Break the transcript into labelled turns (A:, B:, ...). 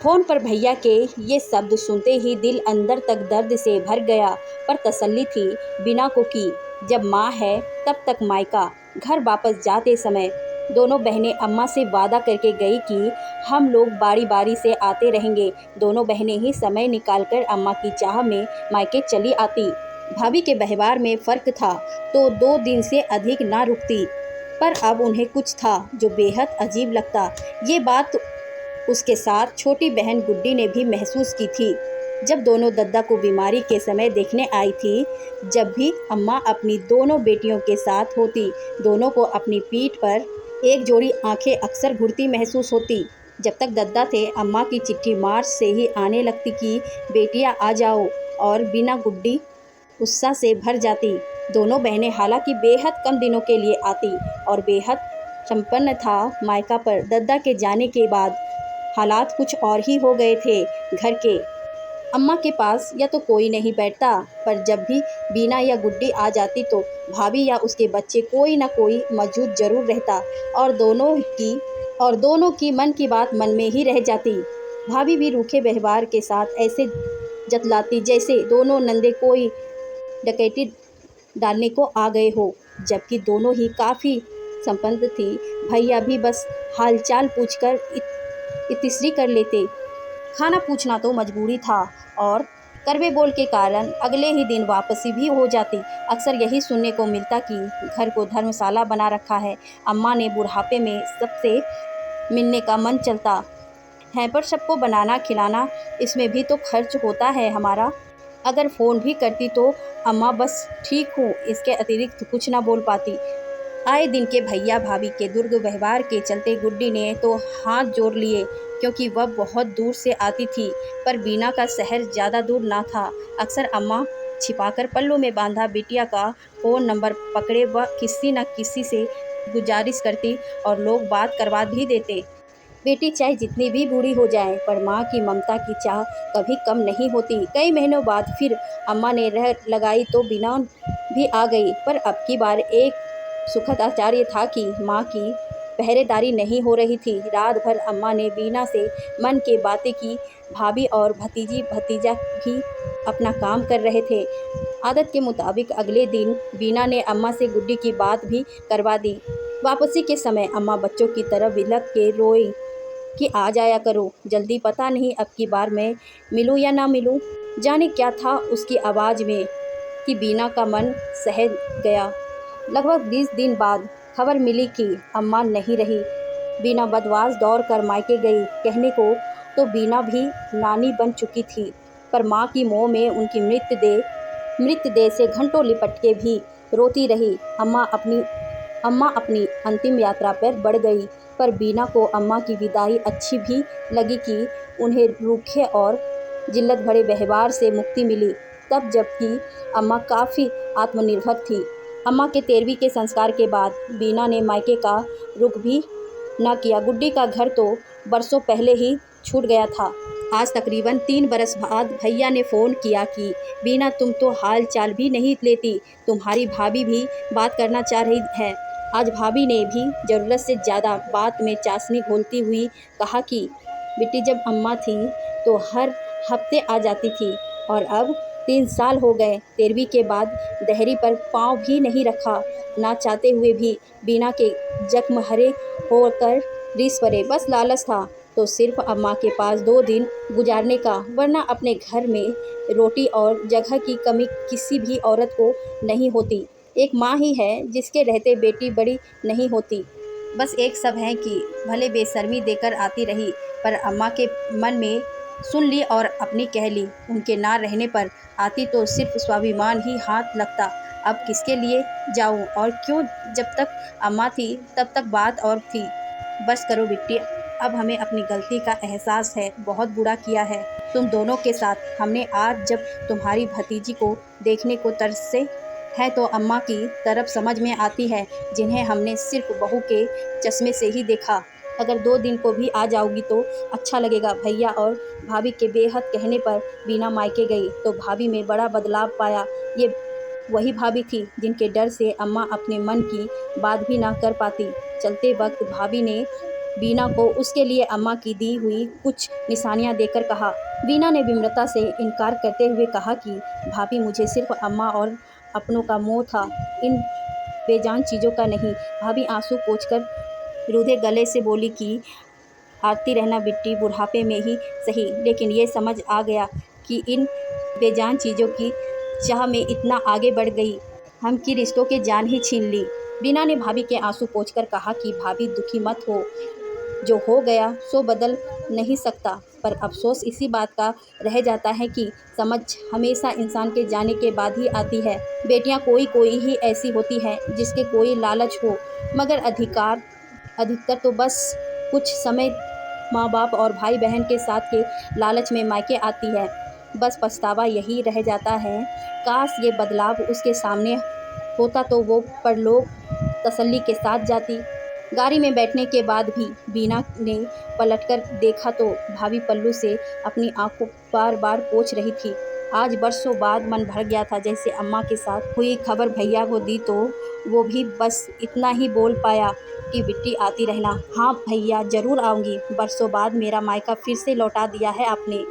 A: Phone पर भैया के ये शब्द सुनते ही दिल अंदर तक दर्द से भर गया, पर तसल्ली थी बिना को की। जब माँ है तब तक मायका। घर वापस जाते समय दोनों बहनें अम्मा से वादा करके गई कि हम लोग बारी बारी से आते रहेंगे। दोनों बहनें ही समय निकालकर अम्मा की चाह में मायके चली आती। भाभी के व्यवहार में फ़र्क था तो 2 दिन से अधिक ना रुकती, पर अब उन्हें कुछ था जो बेहद अजीब लगता। ये बात उसके साथ छोटी बहन गुड्डी ने भी महसूस की थी। जब दोनों दद्दा को बीमारी के समय देखने आई थी, जब भी अम्मा अपनी दोनों बेटियों के साथ होती, दोनों को अपनी पीठ पर एक जोड़ी आंखें अक्सर घूरती महसूस होती। जब तक दद्दा थे, अम्मा की चिट्ठी मार्च से ही आने लगती कि बेटियां आ जाओ, और बिना गुड्डी उत्साह से भर जाती। दोनों बहनें हालांकि बेहद कम दिनों के लिए आती और बेहद संपन्न था मायका, पर दद्दा के जाने के बाद हालात कुछ और ही हो गए थे। घर के अम्मा के पास या तो कोई नहीं बैठता, पर जब भी बीना या गुड्डी आ जाती तो भाभी या उसके बच्चे कोई ना कोई मौजूद जरूर रहता, और दोनों की मन की बात मन में ही रह जाती। भाभी भी रूखे व्यवहार के साथ ऐसे जतलाती जैसे दोनों नंदे कोई डकैती डालने को आ गए हो, जबकि दोनों ही काफ़ी संपन्न थी। भैया भी बस हालचाल पूछकर इतिश्री कर लेते। खाना पूछना तो मजबूरी था, और कड़वे बोल के कारण अगले ही दिन वापसी भी हो जाती। अक्सर यही सुनने को मिलता कि घर को धर्मशाला बना रखा है। अम्मा ने बुढ़ापे में सबसे मिलने का मन चलता है, पर सबको बनाना खिलाना, इसमें भी तो खर्च होता है हमारा। अगर फ़ोन भी करती तो अम्मा बस ठीक हूँ, इसके अतिरिक्त कुछ ना बोल पाती। आए दिन के भैया भाभी के दुर्व्यवहार के चलते गुड्डी ने तो हाथ जोड़ लिए, क्योंकि वह बहुत दूर से आती थी, पर बीना का शहर ज़्यादा दूर ना था। अक्सर अम्मा छिपाकर पल्लों में बांधा बिटिया का फ़ोन नंबर पकड़े व किसी न किसी से गुजारिश करती, और लोग बात करवा भी देते। बेटी चाहे जितनी भी बूढ़ी हो जाए, पर माँ की ममता की चाह कभी कम नहीं होती। कई महीनों बाद फिर अम्मा ने रह लगाई तो बीना भी आ गई, पर अब की बार एक सुखद आश्चर्य था कि माँ की पहरेदारी नहीं हो रही थी। रात भर अम्मा ने बीना से मन की बातें की। भाभी और भतीजी भतीजा भी अपना काम कर रहे थे। आदत के मुताबिक अगले दिन बीना ने अम्मा से गुड्डी की बात भी करवा दी। वापसी के समय अम्मा बच्चों की तरह बिलख के रोई कि आ जाया करो जल्दी, पता नहीं अब की बार मैं मिलूँ या ना मिलूँ। जाने क्या था उसकी आवाज़ में कि बीना का मन सहज गया। लगभग 20 दिन बाद खबर मिली कि अम्मा नहीं रही। बीना बदमाश दौड़ कर मायके गई। कहने को तो बीना भी नानी बन चुकी थी, पर माँ की मोह में उनकी मृतदेह से घंटों लिपट के भी रोती रही। अम्मा अपनी अंतिम यात्रा पर बढ़ गई, पर बीना को अम्मा की विदाई अच्छी भी लगी कि उन्हें रूखे और जिल्लत भरे व्यवहार से मुक्ति मिली। तब जबकि अम्मा काफ़ी आत्मनिर्भर थी। अम्मा के 13वीं के संस्कार के बाद बीना ने मायके का रुख भी न किया। गुड्डी का घर तो बरसों पहले ही छूट गया था। आज तकरीबन 3 बरस बाद भैया ने फ़ोन किया कि बीना तुम तो हाल चाल भी नहीं लेती, तुम्हारी भाभी भी बात करना चाह रही है। आज भाभी ने भी ज़रूरत से ज़्यादा बात में चाशनी घोलती हुई कहा कि बेटी जब अम्मा थी तो हर हफ्ते आ जाती थी, और अब 3 साल हो गए। 13वीं के बाद दहरी पर पाँव भी नहीं रखा। ना चाहते हुए भी बीना के जख्म हरे होकर रिस पड़े। बस लालच था तो सिर्फ अम्मा के पास 2 दिन गुजारने का, वरना अपने घर में रोटी और जगह की कमी किसी भी औरत को नहीं होती। एक माँ ही है जिसके रहते बेटी बड़ी नहीं होती। बस एक सब है कि भले बेशर्मी देकर आती रही, पर अम्मा के मन में सुन ली और अपनी कह ली। उनके ना रहने पर आती तो सिर्फ स्वाभिमान ही हाथ लगता। अब किसके लिए जाऊं और क्यों? जब तक अम्मा थी तब तक बात और थी। बस करो बिट्टी, अब हमें अपनी गलती का एहसास है, बहुत बुरा किया है तुम दोनों के साथ। हमने आज जब तुम्हारी भतीजी को देखने को तरसे है तो अम्मा की तरफ समझ में आती है, जिन्हें हमने सिर्फ बहू के चश्मे से ही देखा। अगर 2 दिन को भी आ जाओगी तो अच्छा लगेगा। भैया और भाभी के बेहद कहने पर बीना मायके गई तो भाभी में बड़ा बदलाव पाया। ये वही भाभी थी जिनके डर से अम्मा अपने मन की बात भी ना कर पाती। चलते वक्त भाभी ने बीना को उसके लिए अम्मा की दी हुई कुछ निशानियां देकर कहा। बीना ने विनम्रता से इनकार करते हुए कहा कि भाभी, मुझे सिर्फ अम्मा और अपनों का मोह था, इन बेजान चीज़ों का नहीं। भाभी आंसू पोंछकर रूधे गले से बोली कि हारती रहना बिट्टी, बुढ़ापे में ही सही, लेकिन ये समझ आ गया कि इन बेजान चीज़ों की चाह में इतना आगे बढ़ गई, हम की रिश्तों के जान ही छीन ली। बीना ने भाभी के आंसू पोंछकर कहा कि भाभी दुखी मत हो, जो हो गया सो बदल नहीं सकता, पर अफसोस इसी बात का रह जाता है कि समझ हमेशा इंसान के जाने के बाद ही आती है। बेटियां कोई कोई ही ऐसी होती हैं जिसके कोई लालच हो, मगर अधिकतर तो बस कुछ समय माँ बाप और भाई बहन के साथ के लालच में मायके आती है। बस पछतावा यही रह जाता है, काश ये बदलाव उसके सामने होता तो वो परलोक तसल्ली के साथ जाती। गाड़ी में बैठने के बाद भी बीना ने पलटकर देखा तो भाभी पल्लू से अपनी आंखों बार बार पोंछ रही थी। आज बरसों बाद मन भर गया था। जैसे अम्मा के साथ हुई खबर भैया को दी तो वो भी बस इतना ही बोल पाया कि बिट्टी आती रहना। हाँ भैया, जरूर आऊँगी। बरसों बाद मेरा मायका फिर से लौटा दिया है आपने।